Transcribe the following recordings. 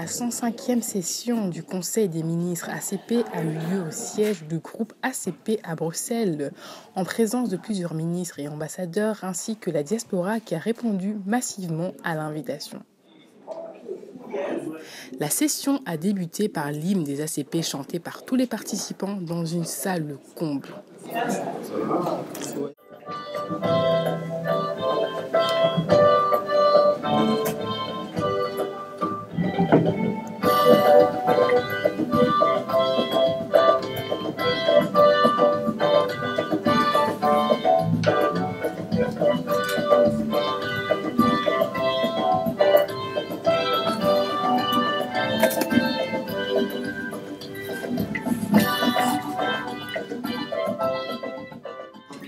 La 105e session du Conseil des ministres ACP a eu lieu au siège du groupe ACP à Bruxelles, en présence de plusieurs ministres et ambassadeurs ainsi que la diaspora qui a répondu massivement à l'invitation. La session a débuté par l'hymne des ACP chanté par tous les participants dans une salle comble.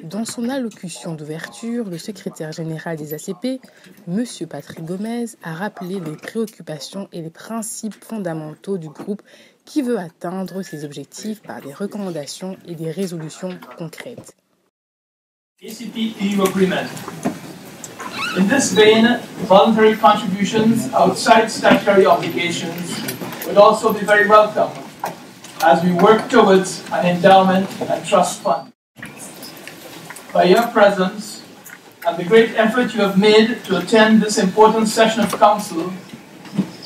Dans son allocution d'ouverture, le secrétaire général des ACP, M. Patrick Gomez, a rappelé les préoccupations et les principes fondamentaux du groupe qui veut atteindre ses objectifs par des recommandations et des résolutions concrètes. ACP-EU agreement. In this vein, voluntary contributions outside statutory obligations would also be very welcome as we work towards an endowment and trust fund. By your presence and the great effort you have made to attend this important session of Council,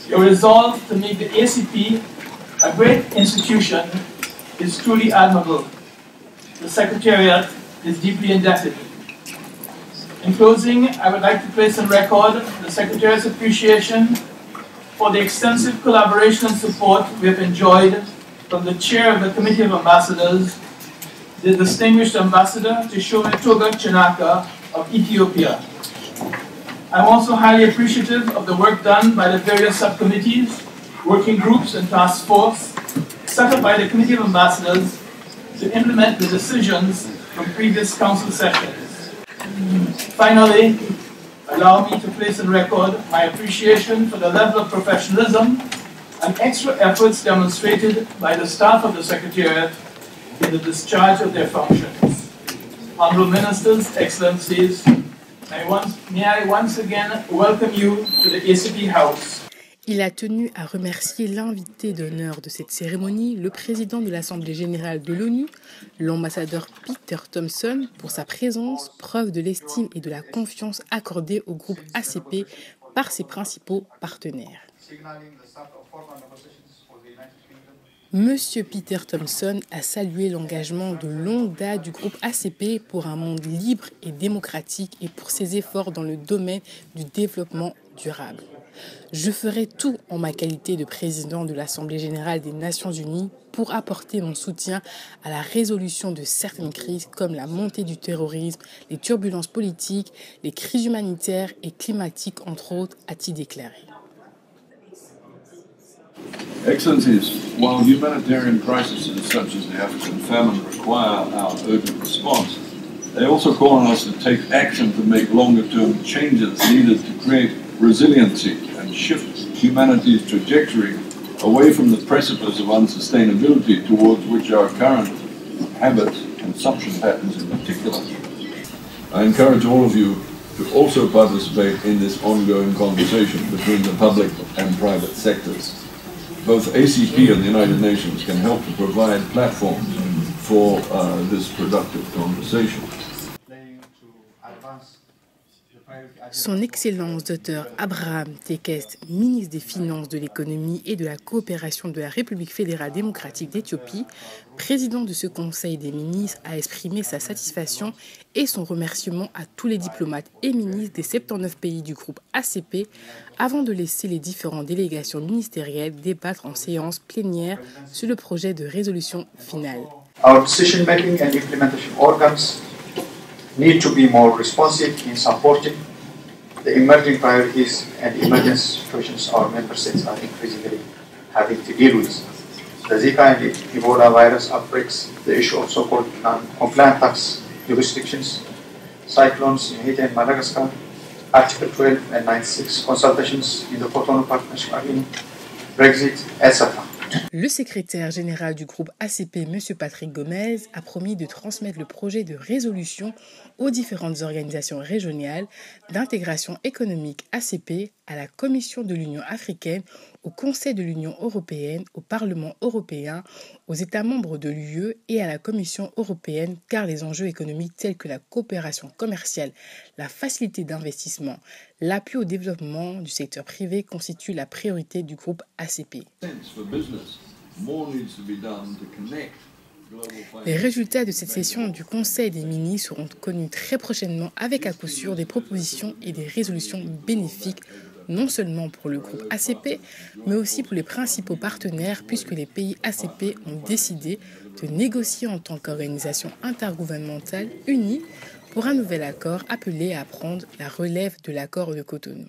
your resolve to make the ACP a great institution is truly admirable. The Secretariat is deeply indebted. In closing, I would like to place on record the Secretariat's appreciation for the extensive collaboration and support we have enjoyed from the Chair of the Committee of Ambassadors, the distinguished Ambassador Tishome Toga Chinaka of Ethiopia. I'm also highly appreciative of the work done by the various subcommittees, working groups and task force set up by the Committee of Ambassadors to implement the decisions from previous Council sessions. Finally, allow me to place on record my appreciation for the level of professionalism and extra efforts demonstrated by the staff of the Secretariat in the discharge of their functions. Honourable Ministers, Excellencies, may I once again welcome you to the ACP House. Il a tenu à remercier l'invité d'honneur de cette cérémonie, le président de l'Assemblée générale de l'ONU, l'ambassadeur Peter Thompson, pour sa présence, preuve de l'estime et de la confiance accordée au groupe ACP par ses principaux partenaires. Monsieur Peter Thompson a salué l'engagement de longue date du groupe ACP pour un monde libre et démocratique et pour ses efforts dans le domaine du développement durable. Je ferai tout en ma qualité de président de l'Assemblée générale des Nations unies pour apporter mon soutien à la résolution de certaines crises comme la montée du terrorisme, les turbulences politiques, les crises humanitaires et climatiques entre autres, a-t-il déclaré. Excellencies, while humanitarian crises such as the African famine require our urgent response, they also call on us to take action to make longer-term changes needed to create resiliency and shift humanity's trajectory away from the precipice of unsustainability towards which our current habits, consumption patterns in particular. I encourage all of you to also participate in this ongoing conversation between the public and private sectors. Both ACP and the United Nations can help to provide platforms for this productive conversation. Son Excellence Dr Abraham Tekest, ministre des Finances, de l'Économie et de la Coopération de la République fédérale démocratique d'Éthiopie, président de ce Conseil des ministres, a exprimé sa satisfaction et son remerciement à tous les diplomates et ministres des 79 pays du groupe ACP avant de laisser les différentes délégations ministérielles débattre en séance plénière sur le projet de résolution finale. Our decision-making and implementation organs need to be more responsive in supporting the emerging priorities and emergency situations our member states are increasingly having to deal with. The Zika and Ebola virus outbreaks, the issue of so-called non-compliant tax jurisdictions, cyclones in Haiti and Madagascar, Article 12 and 96 consultations in the Cotonou Partnership Agreement, Brexit, etc. Le secrétaire général du groupe ACP, M. Patrick Gomez, a promis de transmettre le projet de résolution aux différentes organisations régionales d'intégration économique ACP, à la Commission de l'Union africaine, au Conseil de l'Union européenne, au Parlement européen, aux États membres de l'UE et à la Commission européenne, car les enjeux économiques tels que la coopération commerciale, la facilité d'investissement, l'appui au développement du secteur privé constituent la priorité du groupe ACP. Les résultats de cette session du Conseil des ministres seront connus très prochainement avec à coup sûr des propositions et des résolutions bénéfiques non seulement pour le groupe ACP, mais aussi pour les principaux partenaires puisque les pays ACP ont décidé de négocier en tant qu'organisation intergouvernementale unie pour un nouvel accord appelé à prendre la relève de l'accord de Cotonou.